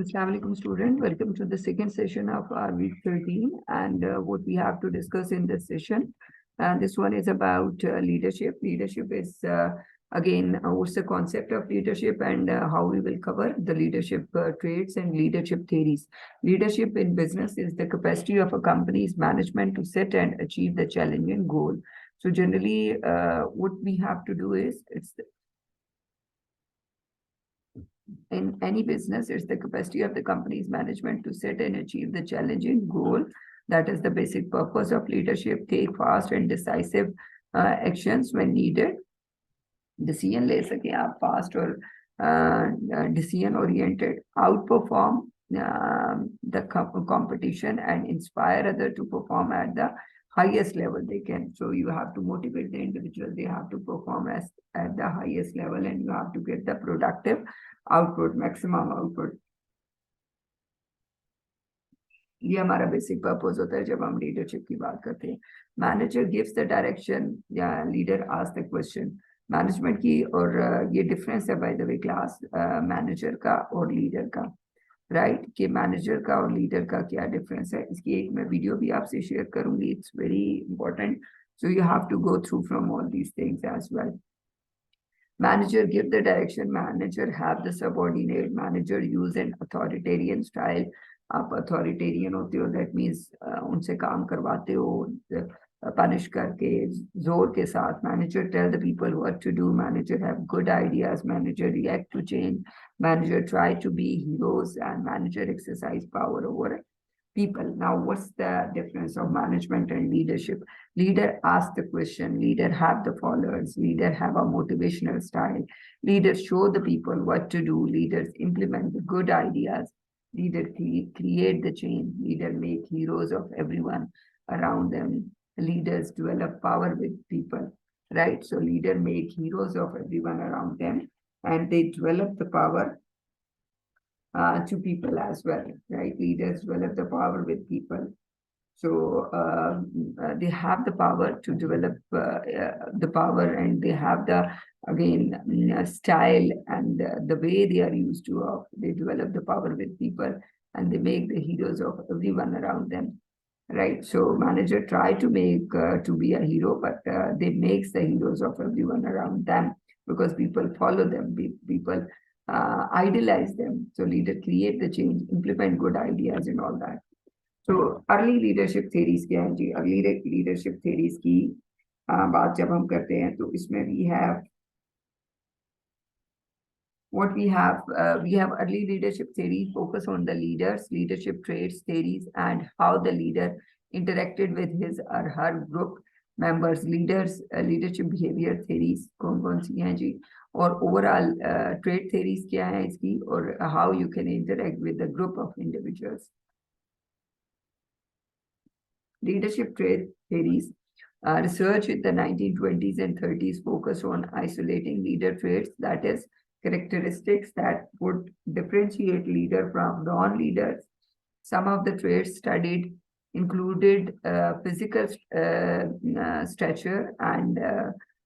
Assalamualaikum student, welcome to the second session of our week 13 and what we have to discuss in this session. This one is about leadership. Leadership is again what's the concept of leadership and how we will cover the leadership traits and leadership theories. Leadership in business is the capacity of a company's management to set and achieve the challenging goal. So generally what we have to do is in any business, it's the capacity of the company's management to set and achieve the challenging goal. That is the basic purpose of leadership. Take fast and decisive actions when needed. Decision ले सके आप fast और decision oriented. Outperform the competition and inspire others to perform at the highest level they can. So you have to motivate the individual. They have to perform at the highest level, and you have to get the productive output, maximum output. ये हमारा basic purpose होता है जब हम leadership की बात करते हैं. मैनेजर गिव्स द डायरेक्शन या leader asks the question. Management की और ये डिफरेंस है by the way class manager का और लीडर का, राइट कि मैनेजर का और लीडर का क्या डिफरेंस है. इसकी एक मैं वीडियो भी आपसे शेयर करूंगी. It's very important, so you have to go through from all these things as well. Manager give the direction, manager have the subordinate, manager use an authoritarian style. आप authoritarian होते हो, that means उनसे काम करवाते हो punish करके जोर के साथ. Manager tell the people what to do, manager have good ideas, manager react to change, manager try to be heroes, and manager exercise power over people. Now, what's the difference of management and leadership? Leader ask the question, leader have the followers, leader have a motivational style, leaders show the people what to do, leaders implement the good ideas, leader create the change, leader make heroes of everyone around them, leaders develop power with people, right? So leader make heroes of everyone around them, and they develop the power to people as well, right? Leaders develop the power with people. So they have the power to develop the power, and they have the, again, style and the way they are used to. They develop the power with people, and they make the heroes of everyone around them, right? So manager try to make to be a hero, but they makes the heroes of everyone around them because people follow them. People idolize them. So leader create the change, implement good ideas and all that. So early leadership theories क्या हैं जी? early leadership theories की बात जब हम करते हैं तो इसमें we have what we have early leadership theory focus on the leaders, leadership traits, theories, and how the leader interacted with his or her group members. Leaders leadership behavior theories कौन सी हैं जी, और overall trait theories क्या है इसकी, और how you can interact with the group of individuals. Leadership trait theories research in the 1920s and 30s focus on isolating leader traits, that is characteristics that would differentiate leader from non-leaders. Some of the traits studied included physical stature and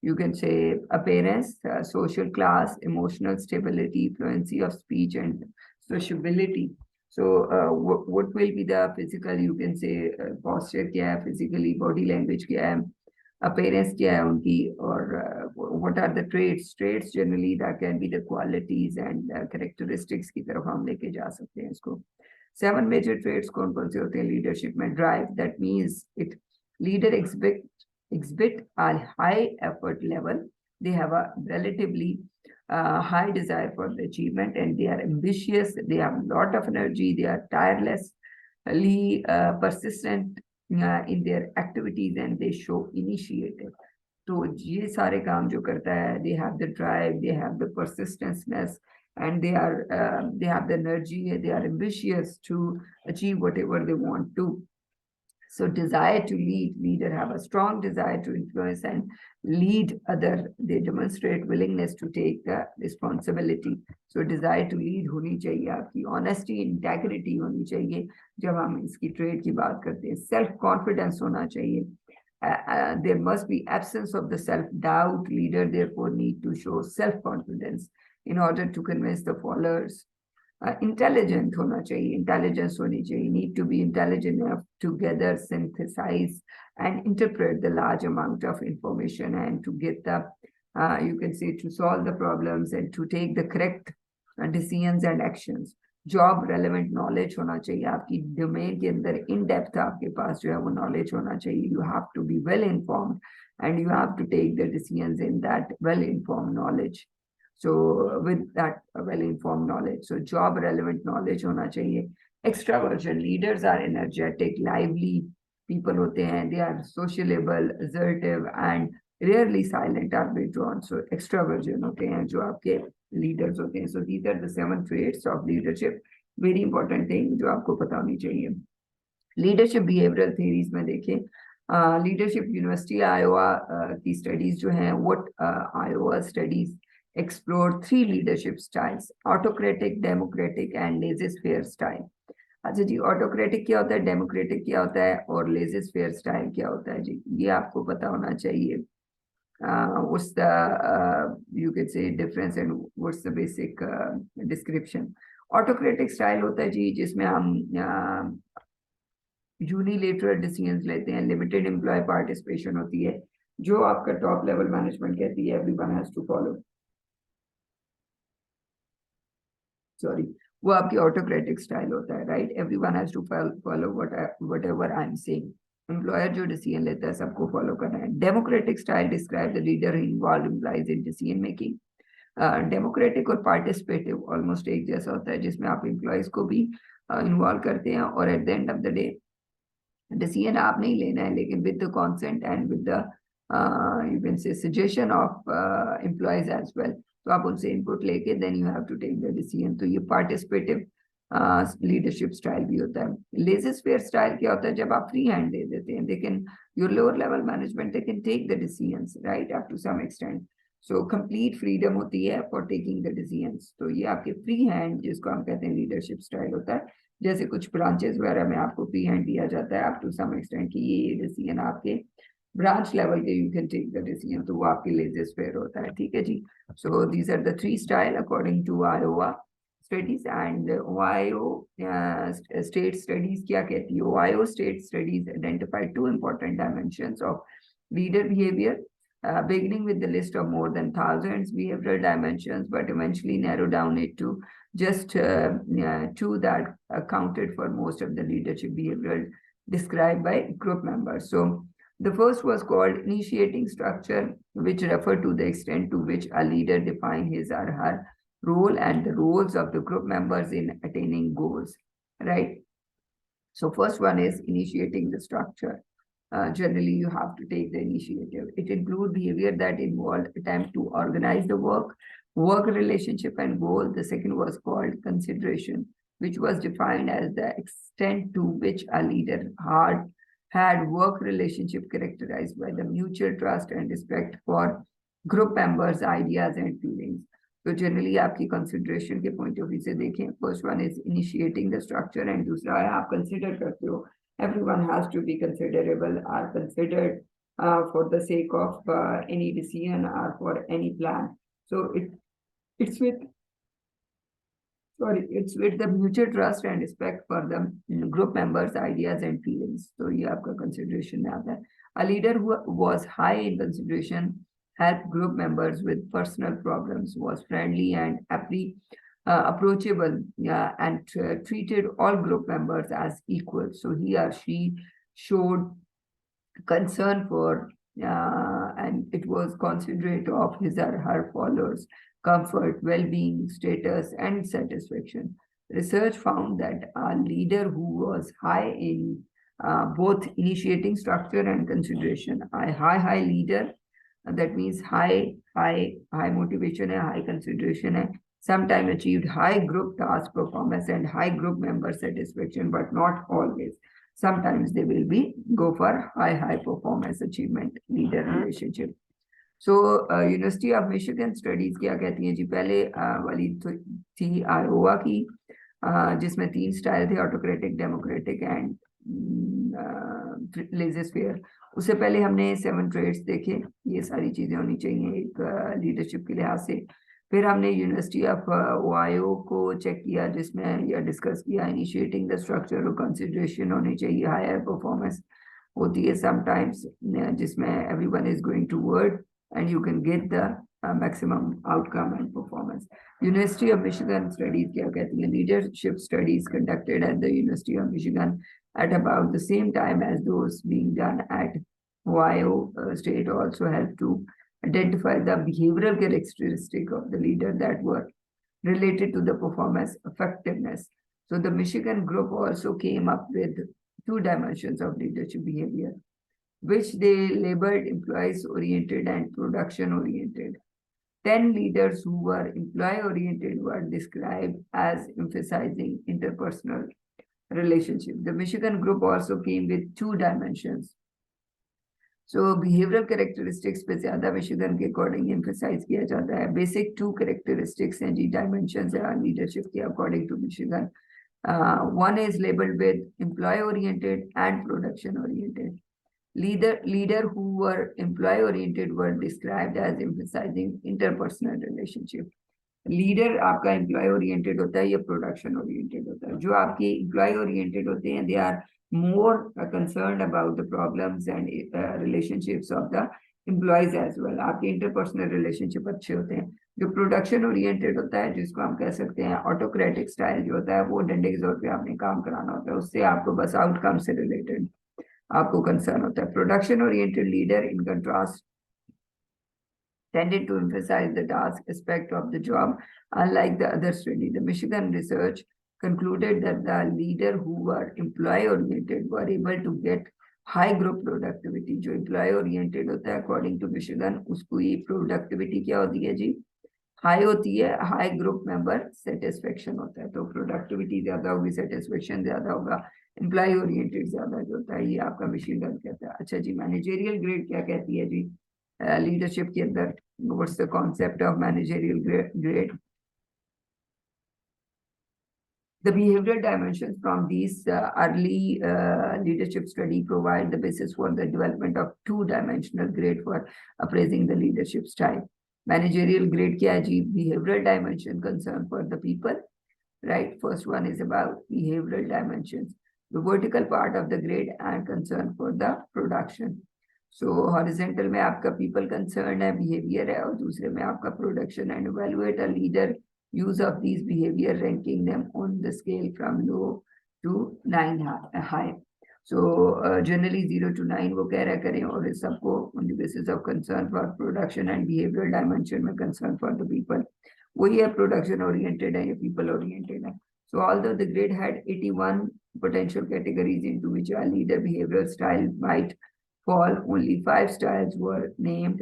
you can say appearance, social class, emotional stability, fluency of speech, and sociability. So what will be the physical, you can say posture क्या है, physically body language क्या है, appearance क्या है उनकी, और what are the traits. Traits generally that can be the qualities and characteristics की तरफ हम लेके जा सकते हैं इसको. 7 major traits कौन कौन से होते हैं leadership में? Drive, that means it leader exhibit a high effort level. They have a relatively high desire for the achievement, and they are ambitious. They have a lot of energy. They are tirelessly persistent in their activities, and they show initiative. तो ये सारे काम जो करता है, they have the drive, they have the persistenceness, and they have the energy. They are ambitious to achieve whatever they want to. So desire to lead, leader have a strong desire to influence and lead other. They demonstrate willingness to take the responsibility. So desire to lead होनी चाहिए आपकी. Honesty, integrity होनी चाहिए जब हम इसकी trait की बात करते हैं. Self confidence होना चाहिए. There must be absence of the self-doubt. Leader therefore need to show self-confidence in order to convince the followers intelligent होना चाहिए, इंटेलिजेंस होनी चाहिए, need to be intelligent enough to gather, synthesize and interpret the large amount of information and to get the you can say to solve the problems and to take the correct decisions and actions. Job relevant knowledge होना चाहिए आपकी domain के अंदर, in depth आपके पास जो है वो knowledge होना चाहिए. You have to be well informed and you have to take the decisions in that well-informed knowledge. So with that well-informed knowledge, so job relevant knowledge होना चाहिए. Extraversion, leaders are energetic, lively people होते हैं, they are sociable, assertive and rarely silent or withdrawn. So extraversion होते हैं जो आपके leaders होते हैं. So these are the 7 traits of leadership. Very important thing जो आपको पता होनी चाहिए. Leadership behavioral theories में देखें, लीडरशिप यूनिवर्सिटी आयोवा की स्टडीज जो हैं, what Iowa studies explore 3 leadership styles, autocratic, democratic and laser-fair style. अच्छा जी, ऑटोक्रेटिक क्या होता है, डेमोक्रेटिक क्या होता है और लेज़र-फेयर स्टाइल क्या होता है जी, ये आपको पता होना चाहिए. What's the you could say difference and what's the basic description. Autocratic style होता है जी जिसमें हम यूनिलेटरल डिसीजंस लेते हैं, लिमिटेड एम्प्लॉय पार्टिसिपेशन होती है, जो आपका टॉप लेवल मैनेजमेंट कहती है everyone has to follow. Sorry, वो आपकी ऑटोक्रेटिक स्टाइल होता है, right. Everyone has to follow whatever I am saying. Employer जो डिसीजन लेता है सबको फॉलो करना है. Democratic style describe the leader who involve employees in decision making. Democratic और पार्टिसिपेटिव ऑलमोस्ट एक जैसा होता है, जिसमें आप एम्प्लॉइज को भी इन्वॉल्व करते हैं और at the end of the day decision आप नहीं लेना है, लेकिन with the consent and with the you can say suggestion of employees as well. तो आप उनसे इनपुट लेके then you have to take the decision. तो ये पार्टिसिपेटिव लीडरशिप स्टाइल भी होता है. लेज़र-फेयर स्टाइल क्या होता है, जब आप फ्री हैंड दे देते हैं, लेकिन your lower level management they can take the decisions, right, up to some extent. So complete freedom होती है फॉर टेकिंग द डिसीजंस. तो ये आपके फ्री हैंड जिसको हम कहते हैं लीडरशिप स्टाइल होता है. जैसे कुछ ब्रांचेस वगैरह में आपको फ्री हैंड दिया जाता है अप टू सम एक्सटेंट कि ये डिसीजन आपके ब्रांच लेवल के you can take the decision, तो वो आपके लेज़र-फेयर होता है. ठीक है जी. So these are the 3 style according to Iowa studies. And Ohio State studies क्या कहती है, Ohio State studies identified 2 important dimensions of leader behavior, beginning with the list of more than thousands behavioral dimensions, but eventually narrow down it to just 2 that accounted for most of the leadership behavioral described by group members. So the first was called initiating structure, which referred to the extent to which a leader defined his or her role and the roles of the group members in attaining goals, right? So first one is initiating the structure. Generally, you have to take the initiative. It includes behavior that involved attempt to organize the work relationship and goal. The second was called consideration, which was defined as the extent to which a leader had work relationship characterized by the mutual trust and respect for group members' ideas and feelings. So generally आपकी consideration के point of view से देखें, first one is initiating the structure and दूसरा है आप consider करते हो. Everyone has to be considerable or considered for the sake of any decision or for any plan. So it's with the mutual trust and respect for the group members' ideas and feelings. So ये आपका consideration में आता है. A leader who was high in consideration helped group members with personal problems, was friendly and approachable, and treated all group members as equal. So he or she showed concern for and it was considerate of his or her followers' comfort, well-being, status, and satisfaction. Research found that a leader who was high in both initiating structure and consideration, a high leader, that means high motivation and high consideration, and sometimes achieved high group task performance and high group member satisfaction, but not always. Sometimes they will go for high performance achievement leader relationship. So university of Michigan studies क्या कहती हैं जी, पहले वाली थी Iowa की जिसमें 3 style थे, autocratic, democratic and laser-fair. उससे पहले हमने 7 ट्रेड्स देखे. ये सारी चीजें होनी चाहिए एक लीडरशिप के लिहाज से. फिर हमने यूनिवर्सिटी ऑफ ओहायो को चेक किया, जिसमें यह डिस्कस किया इनिशिएटिंग द स्ट्रक्चर और कंसिडरेशन होनी चाहिए, हायर परफॉर्मेंस होती है समटाइम्स, जिसमें everyone is going to word and you can get the maximum outcome and performance. University of Michigan studies क्या कहती है? Leadership studies conducted at the university of Michigan at about the same time as those being done at Ohio State also helped to identify the behavioral characteristic of the leader that were related to the performance effectiveness. So the Michigan group also came up with two dimensions of leadership behavior, which they labeled employees oriented and production oriented. 10 leaders who were employee oriented were described as emphasizing interpersonal relationship. The Michigan group also came with two dimensions. So behavioral characteristics पे ज़्यादा Michigan के according emphasize किया जाता है. Basic two characteristics हैं जी, dimensions हैं leadership के according to Michigan. One is labeled with employee oriented and production oriented. Leader who were employee oriented were described as emphasizing interpersonal relationship. Leader आपका employ oriented होता है या production oriented होता है? जो आपके एम्प्लॉय ओरिएंटेड होते हैं, they are more concerned about the problems and relationships of the employees as well. आपके इंटरपर्सनल रिलेशनशिप अच्छे होते हैं। जो प्रोडक्शन ओरिएंटेड होता है, जिसको हम कह सकते हैं ऑटोक्रेटिक स्टाइल जो होता है, वो डंडे के जोर पे आपने काम कराना होता है, उससे आपको बस आउटकम से रिलेटेड आपको कंसर्न होता है। Production oriented leader in contrast tended to emphasize the task aspect of the job, unlike the other study. The Michigan research concluded that the leader who were employee-oriented were able to get high group productivity. जो employee-oriented होता है, according to Michigan, उसको ये productivity क्या होती है जी? High होती है, high group member satisfaction होता है। तो productivity ज़्यादा होगी, satisfaction ज़्यादा होगा, employee-oriented ज़्यादा जो होता है, ये आपका Michigan कहता है। अच्छा जी, managerial grade क्या कहती है जी? लीडरशिप के अंदर what's the concept of managerial grade? The behavioral dimensions from these early leadership study provide the basis for the development of two-dimensional grade for appraising the leadership style. Managerial grade क्या है जी? Behavioral dimension concern for the people, right? First one is about behavioral dimensions, the vertical part of the grade and concern for the production. So horizontal में आपका people concern है, behavior है, और दूसरे में आपका production and evaluate a leader use of these behavior, ranking them on the scale from low to 9 high. So generally 0 to 9 वो कह रहा करें, और इस सबको on the basis of concern for production and behavioral dimension में concern for the people, वही है production oriented है या people oriented है. So although the grade had 81 potential categories into which a leader behavioral style might fall, only 5 styles were named.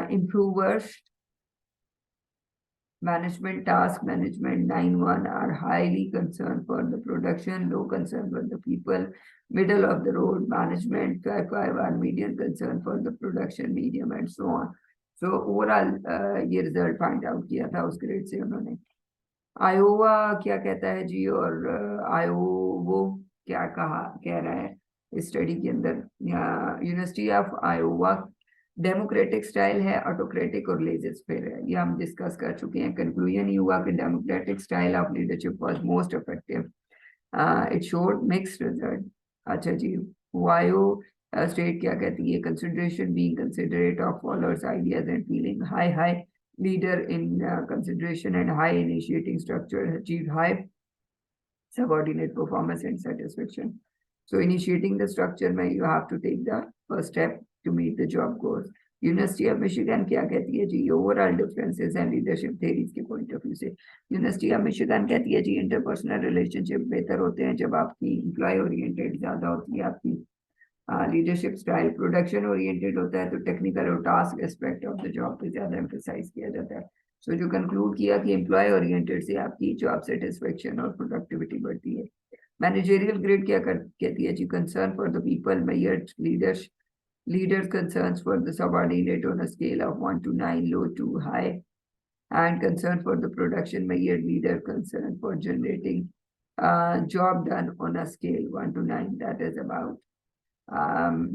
Improvers, management, task management, 9-1 are highly concerned for the production, low concern for the people, middle of the road management, 5 are medium concern for the production, medium, and so on. So overall ये result find out किया था उस grade से उन्होंने। Iowa क्या कहता है जी, और आयोवो क्या कह रहा है इस स्टडी के अंदर? University of Iowa democratic style है, ऑटोक्रेटिक और लेजर-फेयर है, ये हम डिस्कस कर चुके हैं। कंक्लूजन ये हुआ कि democratic style of leadership was most effective, it showed mixed result. अच्छा जी, वायो स्टेट क्या कहती है? Consideration being considerate of followers ideas and feeling, high leader in consideration and high initiating structure achieved high subordinate performance and satisfaction. So initiating the structure में you have to take the first step to meet the job goals. University of Michigan क्या कहती है जी? Overall differences हैं leadership theories के point of view से। University of Michigan कहती है जी interpersonal relationship बेहतर होते हैं जब आपकी एम्प्लॉय ओरिएंटेड ज्यादा होती है आपकी लीडरशिप स्टाइल। प्रोडक्शन ओरिएंटेड होता है तो टेक्निकल और task aspect of the job पे ज्यादा एम्फेसाइज किया जाता है। सो जो कंक्लूड किया कि एम्प्लॉय ओरिएंटेड से आपकी जॉब सेटिस्फेक्शन और प्रोडक्टिविटी बढ़ती है। मैनेजरियल ग्रेड क्या कहती है जी? Concern for the people measured leaders concerns for the subordinate on a scale of 1 to 9, low to high, and concern for the production measured leader concern for generating job done on a scale 1 to 9, that is about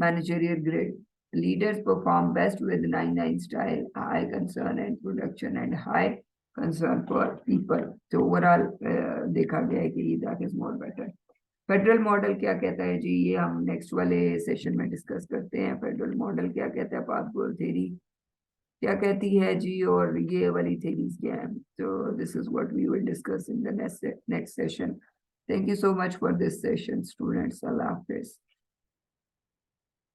managerial grade. leaders perform best with 9-9 style, high concern and production and high concern for people. तो overall देखा गया है कि that is more better. Federal model क्या कहता है जी, ये हम नेक्स्ट वाले सेशन में डिस्कस करते हैं. फेडरल मॉडल क्या कहता है, पाथ गोल थ्योरी क्या कहती है जी, और ये वाली थ्योरीज क्या है. तो this is what we will discuss in the next session. Thank you so much for this session students. Allah Hafiz.